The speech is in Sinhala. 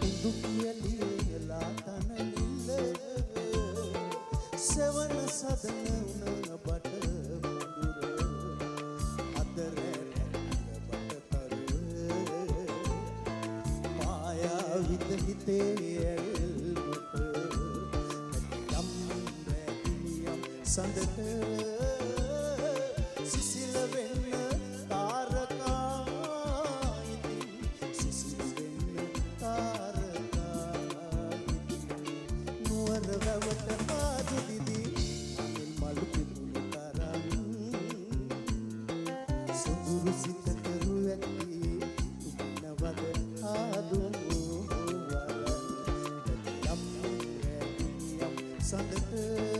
දුකියලියලා තනනිල්ල සෙවන සදන උන බට මුදුර අතර බට තරුව පායා හිත හිතේ ඇල්මට යම් රැකිනියම් සඳට සිසිල වෙන්න තාරකා සිසිල වෙන්න තාරකා නුවර වැවට ආදු දිදී අනිල් මල් පිපුණු තරම් සුදුරු සිත කරු ඇති තුනවද ආදු වරන් යම් රැකිනියම් සඳට